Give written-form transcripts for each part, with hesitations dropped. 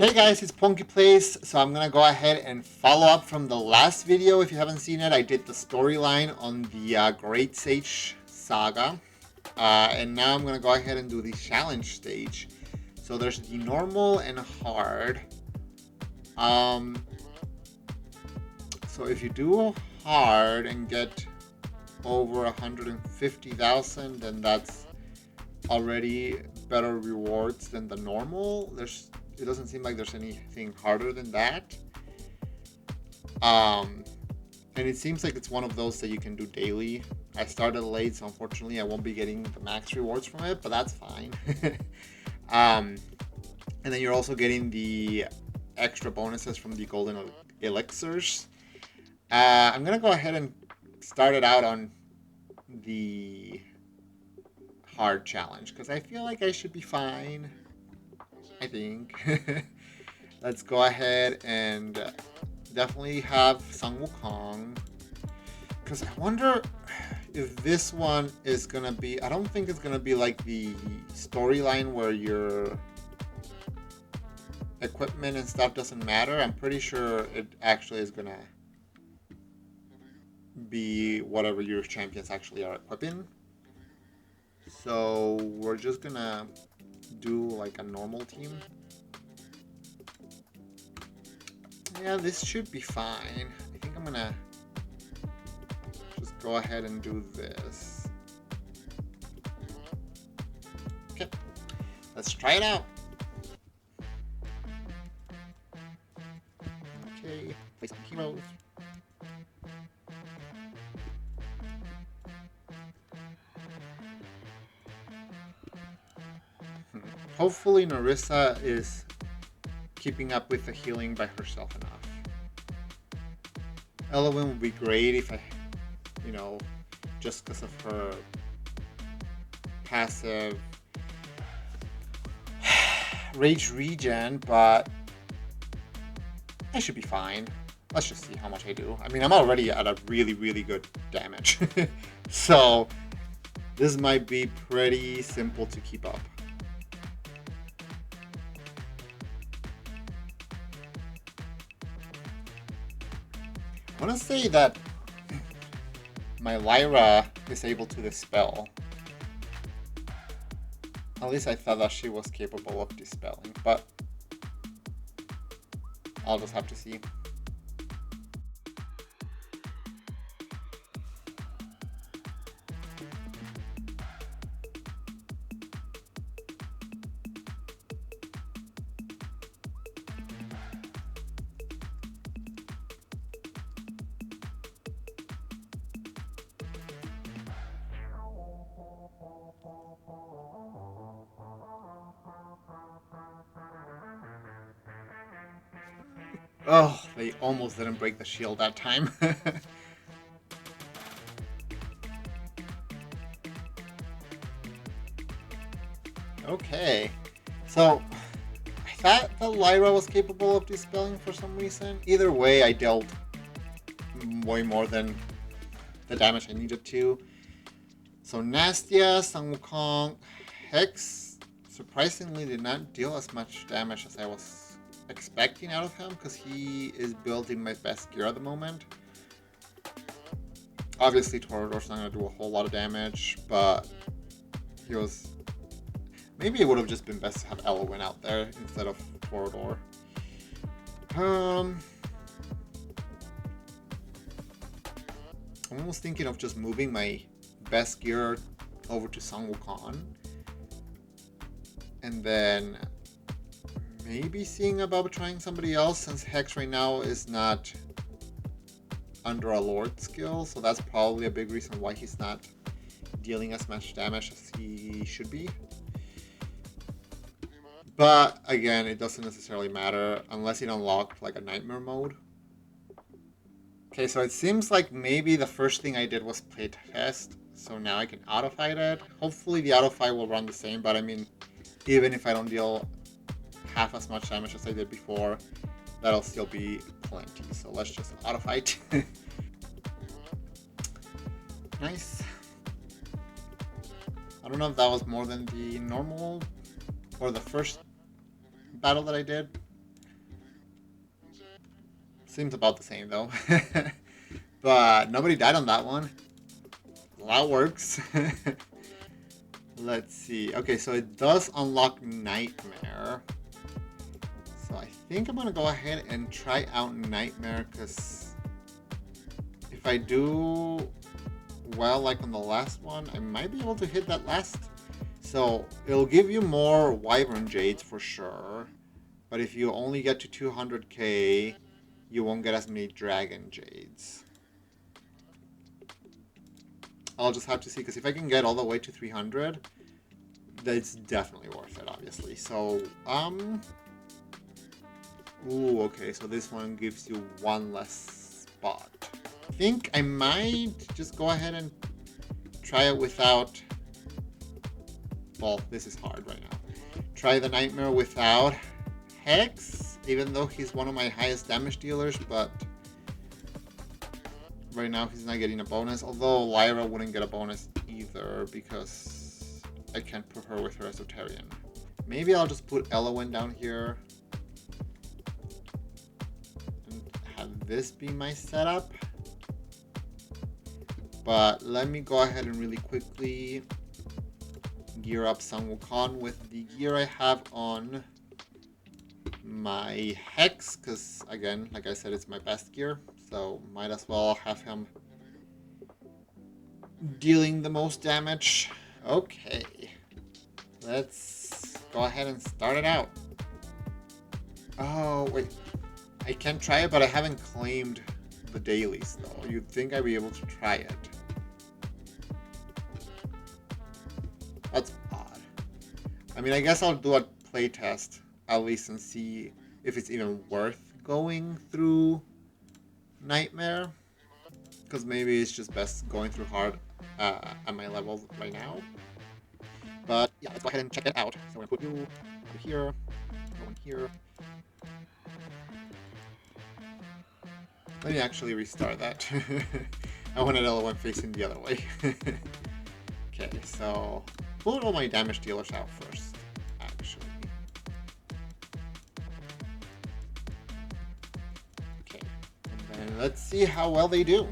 Hey guys, it's PonkyPlays. So I'm gonna go ahead and follow up from the last video. If you haven't seen it, I did the storyline on the Great Sage Saga. And now I'm gonna go ahead and do the challenge stage. So there's the normal and hard. So if you do hard and get over 150,000, then that's already better rewards than the normal. It doesn't seem like there's anything harder than that. And it seems like it's one of those that you can do daily. I started late, so unfortunately I won't be getting the max rewards from it, but that's fine. And then you're also getting the extra bonuses from the golden elixirs. I'm gonna go ahead and start it out on the hard challenge because I feel like I should be fine. I think. Let's go ahead and definitely have Sang Wukong. Because I wonder if this one is going to be... I don't think it's going to be like the storyline where your equipment and stuff doesn't matter. I'm pretty sure it actually is going to be whatever your champions actually are equipping. So we're just going to do like a normal team. Yeah, this should be fine. I think I'm gonna just go ahead and do this. Okay, let's try it out. Okay, play some heroes. Hopefully Narissa is keeping up with the healing by herself enough. Elowen would be great if I, just because of her passive rage regen, but I should be fine. Let's just see how much I do. I mean, I'm already at a really, really good damage. So this might be pretty simple to keep up. I want to say that my Lyra is able to dispel. At least I thought that she was capable of dispelling, but I'll just have to see. Oh, they almost didn't break the shield that time. Okay, so I thought that Lyra was capable of dispelling for some reason. Either way, I dealt way more than the damage I needed to. So Nastia, Sang Wukong, Hex surprisingly did not deal as much damage as I was expecting out of him because he is building my best gear at the moment. Obviously Torador's not going to do a whole lot of damage, but he was... Maybe it would have just been best to have Elowen out there instead of Torador. I'm almost thinking of just moving my best gear over to Sang Wukong. And then maybe seeing about trying somebody else, since Hex right now is not under a Lord skill, so that's probably a big reason why he's not dealing as much damage as he should be. But again, it doesn't necessarily matter unless it unlocked like a nightmare mode. Okay, so it seems like maybe the first thing I did was play test, so now I can auto-fight it. Hopefully the auto-fight will run the same, but I mean, even if I don't deal half as much damage as I did before, that'll still be plenty. So let's just auto-fight. Nice. I don't know if that was more than the normal or the first battle that I did. Seems about the same though. But nobody died on that one. That works. Let's see. Okay, so it does unlock Nightmare. So I think I'm gonna go ahead and try out Nightmare, because if I do well like on the last one, I might be able to hit that last. So it'll give you more Wyvern Jades for sure, but if you only get to 200k, you won't get as many Dragon Jades. I'll just have to see, because if I can get all the way to 300, that's definitely worth it, obviously. So, ooh, okay, so this one gives you one less spot. I think I might just go ahead and try it without... Well, this is hard right now. Try the Nightmare without Hex, even though he's one of my highest damage dealers, but... Right now he's not getting a bonus, although Lyra wouldn't get a bonus either because I can't put her with her Esoterian. Maybe I'll just put Elowen down here and have this be my setup. But let me go ahead and really quickly gear up Sun Wukong with the gear I have on my Hex, because again, like I said, it's my best gear. So might as well have him dealing the most damage. Okay, let's go ahead and start it out. Oh wait, I can try it, but I haven't claimed the dailies though. You'd think I'd be able to try it. That's odd. I mean, I guess I'll do a play test at least and see if it's even worth going through Nightmare, because maybe it's just best going through hard at my level right now. But yeah, let's go ahead and check it out. So we're gonna put you over here, go in here. Let me actually restart that. I wanted Elowen facing the other way. Okay, so pull all my damage dealers out first, actually. And let's see how well they do.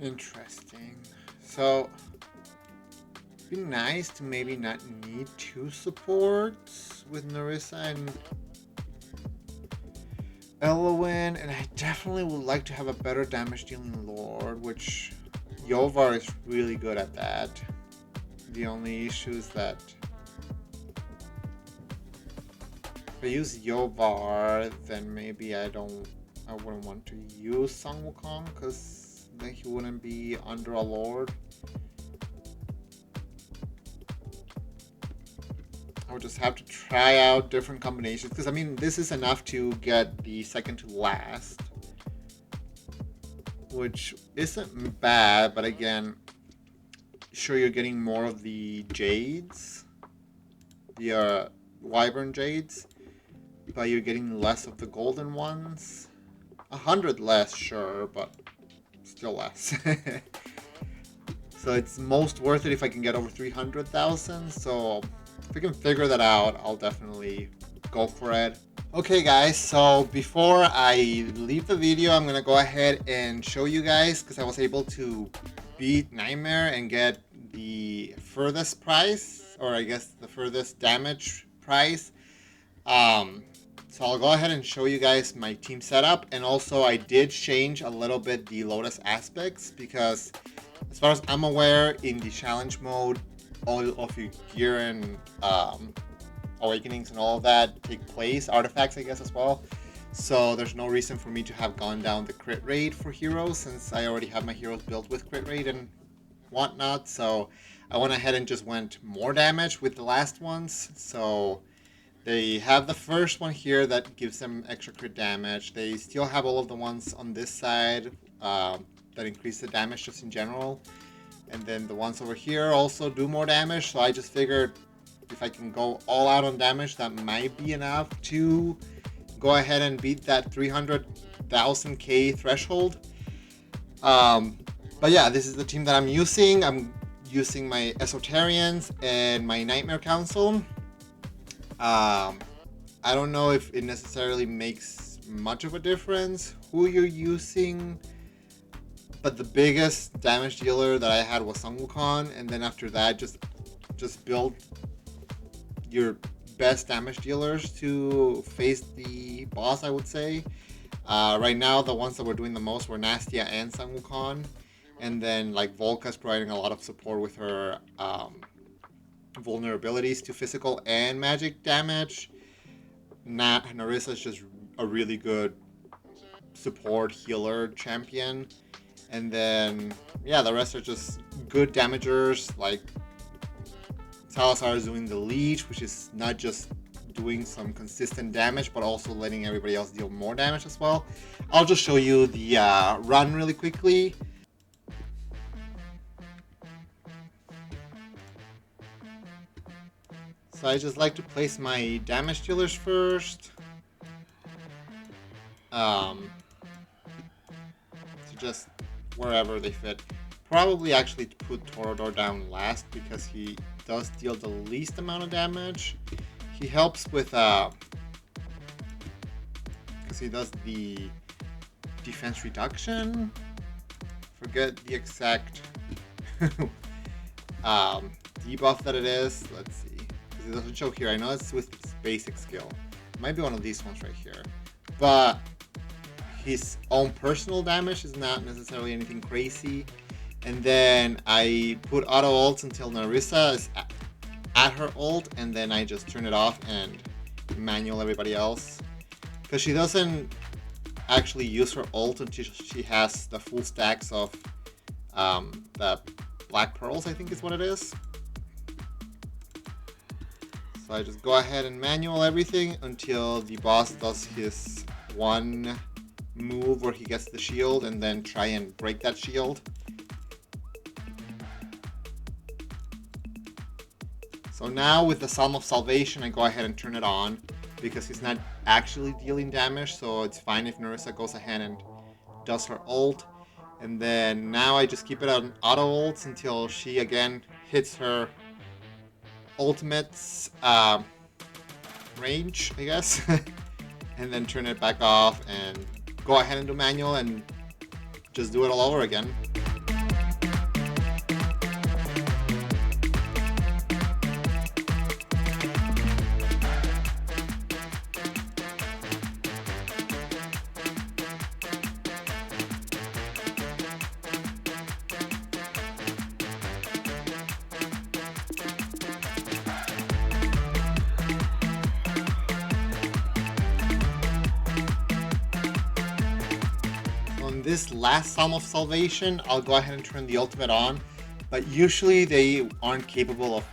Interesting. So, it'd be nice to maybe not need two supports with Nerissa and Elowen, and I definitely would like to have a better damage dealing Lord, which Yovar is really good at that. The only issue is that if I use Yovar, then maybe I wouldn't want to use Sun Wukong, because then he wouldn't be under a Lord. I would just have to try out different combinations, because I mean, this is enough to get the second to last, which isn't bad, but again, sure, you're getting more of the Jades, the Wyvern Jades, but you're getting less of the golden ones. 100 less, sure, but still less. So it's most worth it if I can get over 300,000. So if I can figure that out, I'll definitely go for it. Okay guys, so before I leave the video, I'm gonna go ahead and show you guys, because I was able to beat Nightmare and get the furthest prize, or I guess the furthest damage prize. Um, so I'll go ahead and show you guys my team setup, and also I did change a little bit the Lotus aspects, because as far as I'm aware, in the challenge mode, all of your gear and awakenings and all of that take place, artifacts I guess as well. So there's no reason for me to have gone down the crit rate for heroes, since I already have my heroes built with crit rate and whatnot. So I went ahead and just went more damage with the last ones. So they have the first one here that gives them extra crit damage. They still have all of the ones on this side that increase the damage just in general. And then the ones over here also do more damage. So I just figured if I can go all out on damage, that might be enough to go ahead and beat that 300,000k threshold. But yeah, this is the team that I'm using. I'm using my Esoterians and my Nightmare Council. I don't know if it necessarily makes much of a difference who you're using, but the biggest damage dealer that I had was Sun Wukong, and then after that, just build your best damage dealers to face the boss, I would say. Right now, the ones that were doing the most were Nastia and Sun Wukong, and then like Volka's providing a lot of support with her vulnerabilities to physical and magic damage. Narissa is just a really good support healer champion, and then yeah, the rest are just good damagers. Like Salazar is doing the leech, which is not just doing some consistent damage, but also letting everybody else deal more damage as well. I'll just show you the run really quickly. So I just like to place my damage dealers first. So just wherever they fit. Probably actually put Torador down last because he does deal the least amount of damage. He helps with because he does the defense reduction. Forget the exact debuff that it is. Let's see, because it doesn't show here. I know it's with its basic skill. It might be one of these ones right here, but his own personal damage is not necessarily anything crazy. And then I put auto ults until Narissa is at her ult, and then I just turn it off and manual everybody else. Because she doesn't actually use her ult until she has the full stacks of the black pearls, I think is what it is. So I just go ahead and manual everything until the boss does his one move where he gets the shield, and then try and break that shield. So now with the Psalm of Salvation, I go ahead and turn it on because he's not actually dealing damage, so it's fine if Narissa goes ahead and does her ult. And then now I just keep it on auto ults until she again hits her ultimate's range, I guess. And then turn it back off and go ahead and do manual and just do it all over again. This last Psalm of Salvation, I'll go ahead and turn the ultimate on, but usually they aren't capable of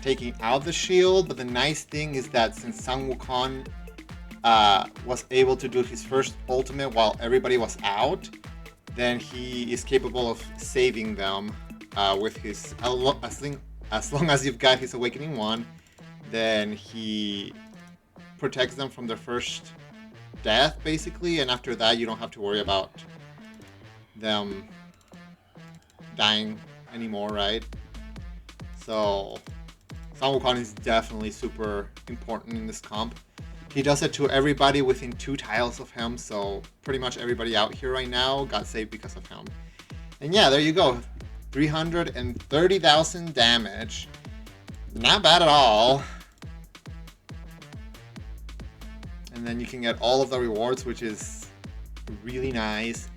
taking out the shield. But the nice thing is that since Sun Wukong was able to do his first ultimate while everybody was out, then he is capable of saving them with his, as long as you've got his Awakening One, then he protects them from their first death, basically, and after that you don't have to worry about them dying anymore, right? So Sun Wukong is definitely super important in this comp. He does it to everybody within 2 tiles of him, so pretty much everybody out here right now got saved because of him. And yeah, there you go. 330,000 damage. Not bad at all. And then you can get all of the rewards, which is really nice.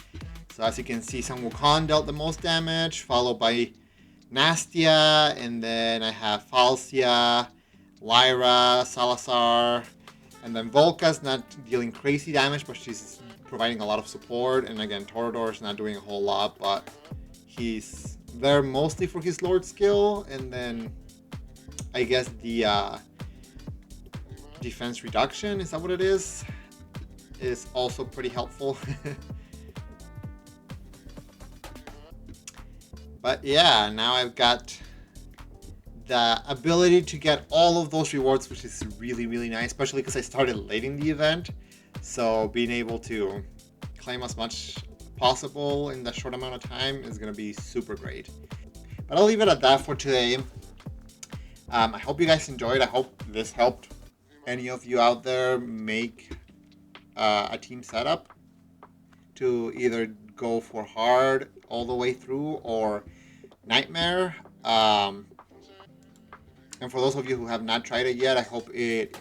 So as you can see, Sun Wukong dealt the most damage, followed by Nastia, and then I have Falcia, Lyra, Salazar, and then Volka's not dealing crazy damage, but she's providing a lot of support. And again, Torador's not doing a whole lot, but he's there mostly for his Lord skill, and then I guess the defense reduction, is that what it is also pretty helpful. But yeah, now I've got the ability to get all of those rewards, which is really, really nice, especially because I started late in the event. So being able to claim as much possible in that short amount of time is going to be super great. But I'll leave it at that for today. I hope you guys enjoyed. I hope this helped any of you out there make a team setup to either go for hard all the way through or nightmare. And for those of you who have not tried it yet, I hope it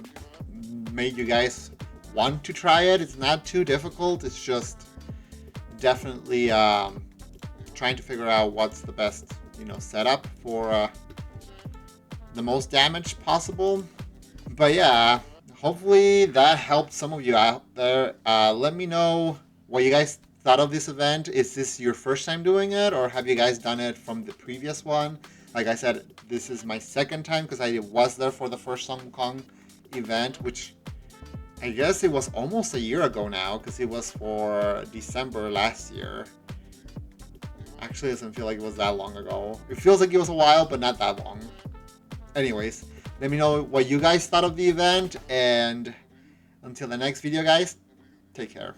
made you guys want to try it. It's not too difficult. It's just definitely trying to figure out what's the best, setup for the most damage possible. But yeah, hopefully that helped some of you out there. Let me know what you guys thought of this event. Is this your first time doing it, or have you guys done it from the previous one? Like I said, this is my second time because I was there for the first Sun Wukong event, which I guess it was almost a year ago now because it was for December last year. Actually, it doesn't feel like it was that long ago. It feels like it was a while, but not that long. Anyways, let me know what you guys thought of the event, and until the next video, guys, take care.